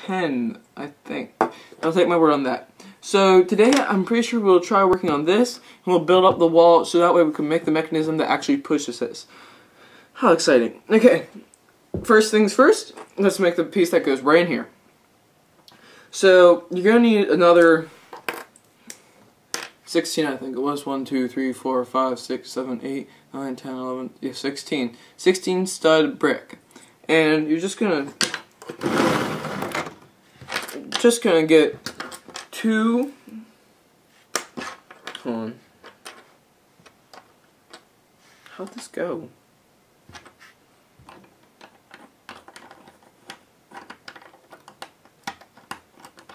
10, I think. I'll take my word on that. So today I'm pretty sure we'll try working on this, and we'll build up the wall so that way we can make the mechanism that actually pushes this. How exciting. Okay, first things first, let's make the piece that goes right in here. So you're going to need another 16, I think it was. 1, 2, 3, 4, 5, 6, 7, 8, 9, 10, 11, yeah, 16. 16 stud brick. And you're just gonna get 2, hold on. How'd this go?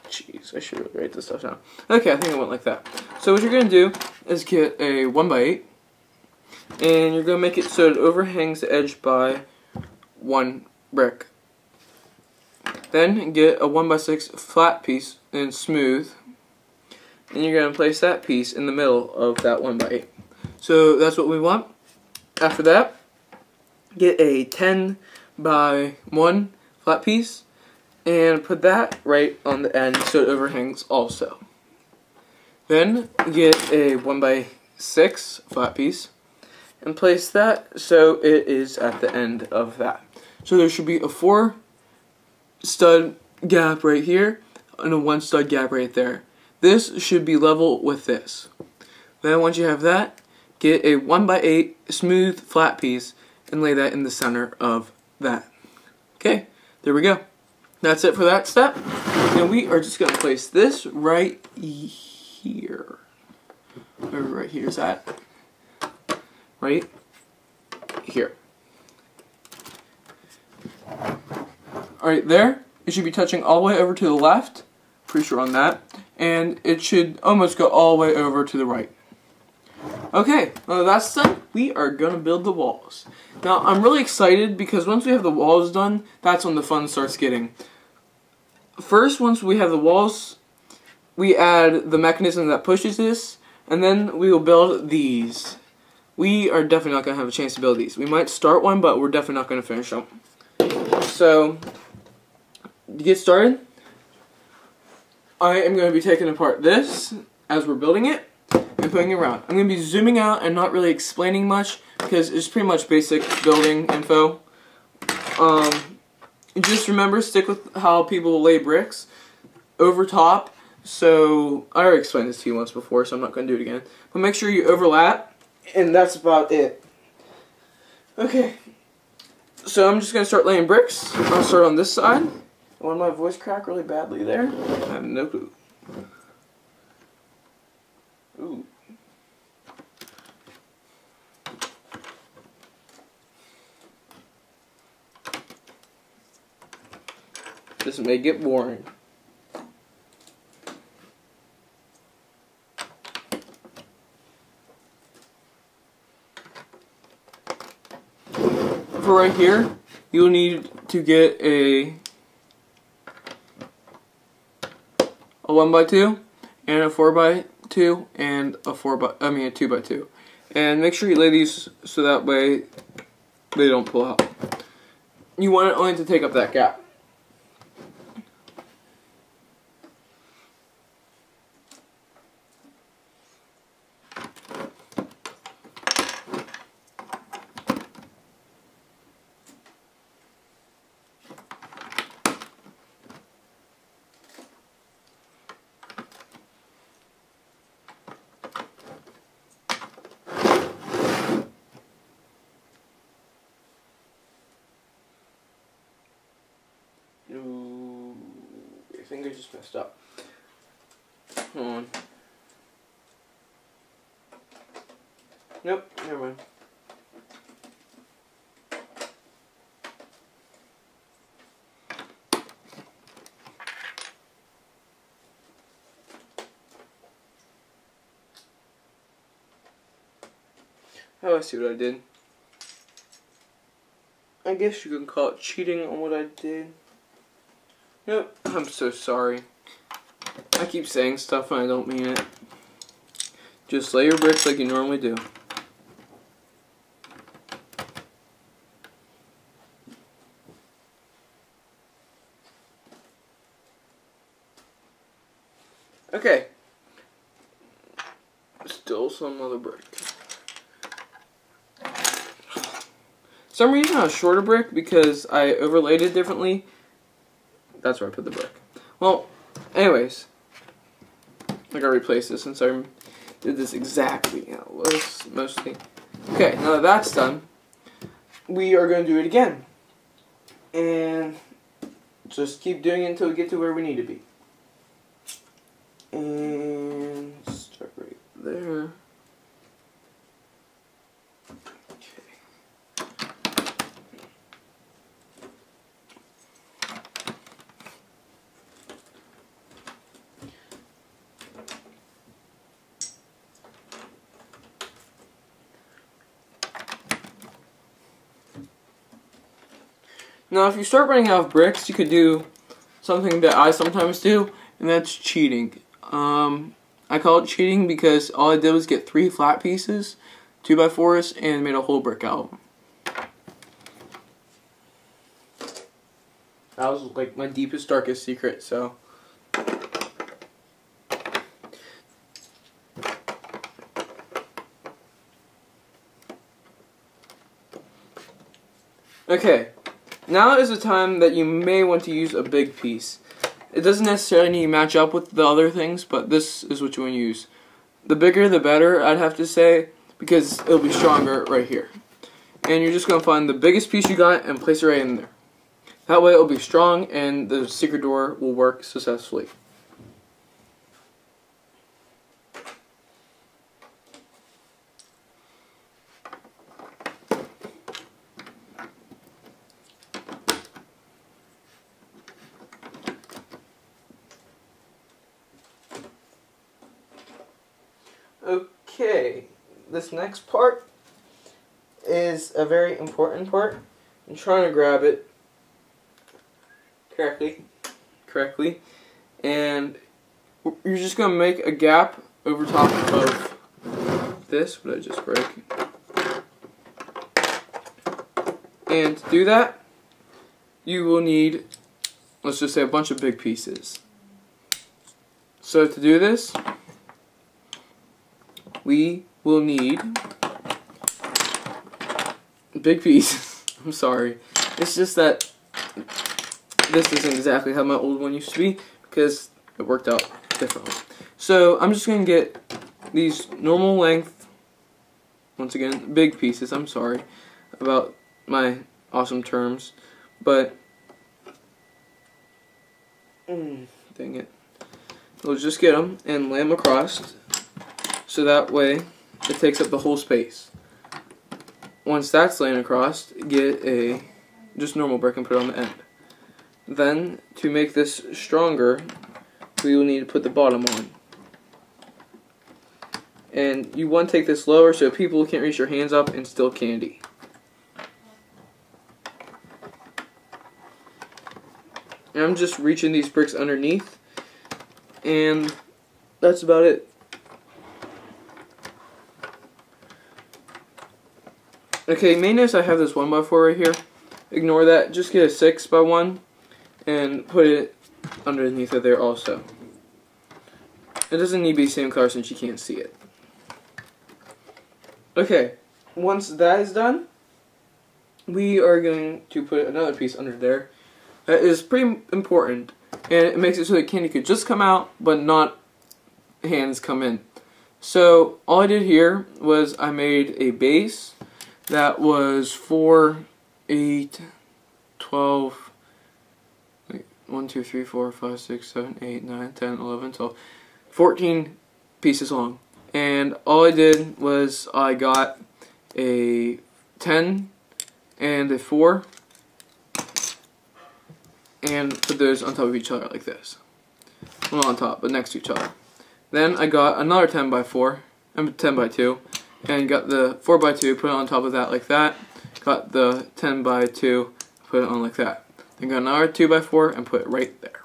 Jeez, I should really write this stuff down. Okay, I think it went like that. So what you're going to do is get a 1x8, and you're going to make it so it overhangs the edge by 1 brick. Then get a 1x6 flat piece and smooth, and you're going to place that piece in the middle of that 1x8. So that's what we want. After that, get a 10x1 flat piece and put that right on the end so it overhangs also. Then get a 1x6 flat piece and place that so it is at the end of that. So there should be a 4 stud gap right here and a 1 stud gap right there. This should be level with this. Then once you have that, get a 1x8 smooth flat piece and lay that in the center of that. Okay, there we go. That's it for that step. And we are just going to place this right here. Where right here is that? Right here. Alright, there. It should be touching all the way over to the left. Pretty sure on that. And it should almost go all the way over to the right. Okay, well that's done. We are going to build the walls. Now, I'm really excited because once we have the walls done, that's when the fun starts getting. First, once we have the walls, we add the mechanism that pushes this, and then we will build these. We are definitely not going to have a chance to build these. We might start one, but we're definitely not going to finish them. So, to get started, I am going to be taking apart this as we're building it and putting it around. I'm going to be zooming out and not really explaining much because it's pretty much basic building info. Just remember, stick with how people lay bricks over top. So, I already explained this to you once before, so I'm not going to do it again. But make sure you overlap, and that's about it. Okay, so I'm just going to start laying bricks. I'll start on this side. Will my voice crack really badly there? I have no clue. Ooh. This may get boring. For right here, you'll need to get a 1x2 and a 4x2 and a 2x2. And make sure you lay these so that way they don't pull out. You want it only to take up that gap. Ooh, your finger just messed up. Hold on. Nope, never mind. Oh, I see what I did. I guess you can call it cheating on what I did. Nope, I'm so sorry. I keep saying stuff and I don't mean it. Just lay your bricks like you normally do. Okay. Still some other brick. Some reason a shorter brick because I overlaid it differently. That's where I put the brick. Well, anyways, I gotta replace this since I did this exactly. Mostly. Okay, now that that's done, we are going to do it again. And just keep doing it until we get to where we need to be. And start right there. Now, if you start running out of bricks, you could do something that I sometimes do, and that's cheating. I call it cheating because all I did was get 3 flat pieces, 2x4s, and made a whole brick out of them. That was like my deepest, darkest secret, so. Okay. Now is the time that you may want to use a big piece. It doesn't necessarily need to match up with the other things, but this is what you want to use. The bigger the better, I'd have to say, because it'll be stronger right here. And you're just going to find the biggest piece you got and place it right in there. That way it'll be strong and the secret door will work successfully. Okay, this next part is a very important part. I'm trying to grab it correctly, and you're just going to make a gap over top of this, what I just broke. And to do that, you will need, let's just say, a bunch of big pieces. So to do this, we will need big pieces. I'm sorry. It's just that this isn't exactly how my old one used to be because it worked out differently. So I'm just going to get these normal length, once again, big pieces. I'm sorry about my awesome terms, but dang it. We'll just get them and lay them across. So that way, it takes up the whole space. Once that's laying across, get a just normal brick and put it on the end. Then, to make this stronger, we will need to put the bottom on. And you want to take this lower so people can't reach their hands up and steal candy. And I'm just reaching these bricks underneath, and that's about it. Okay, you may notice I have this 1x4 right here. Ignore that. Just get a 6x1 and put it underneath of there also. It doesn't need to be the same color since you can't see it. Okay, once that is done, we are going to put another piece under there. That is pretty important, and it makes it so that candy could just come out, but not hands come in. So all I did here was I made a base that was 4, 8, 12, 1, 2, 3, 4, 5, 6, 7, 8, 9, 10, 11, 12, 14 pieces long. And all I did was I got a 10 and a 4 and put those on top of each other like this. Well, not on top, but next to each other. Then I got another 10x4 and 10x2 and got the 4x2, put it on top of that like that. Got the 10x2, put it on like that. Then got another 2x4 and put it right there.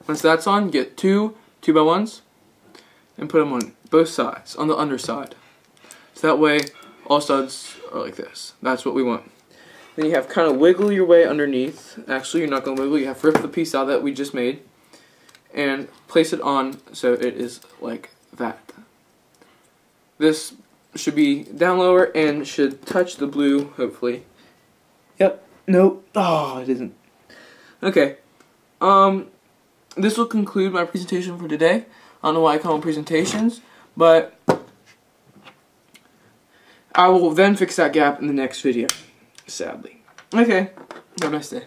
Once that's on, get 2 2x1s and put them on both sides, on the underside. So that way, all sides are like this. That's what we want. Then you have kind of wiggle your way underneath. Actually, you're not going to wiggle. You have to rip the piece out that we just made. and place it on so it is like that. This should be down lower and should touch the blue, hopefully. Yep. Nope. Oh, it isn't. Okay. This will conclude my presentation for today. I don't know why I call them presentations, but I will then fix that gap in the next video, sadly. Okay. Have a nice day.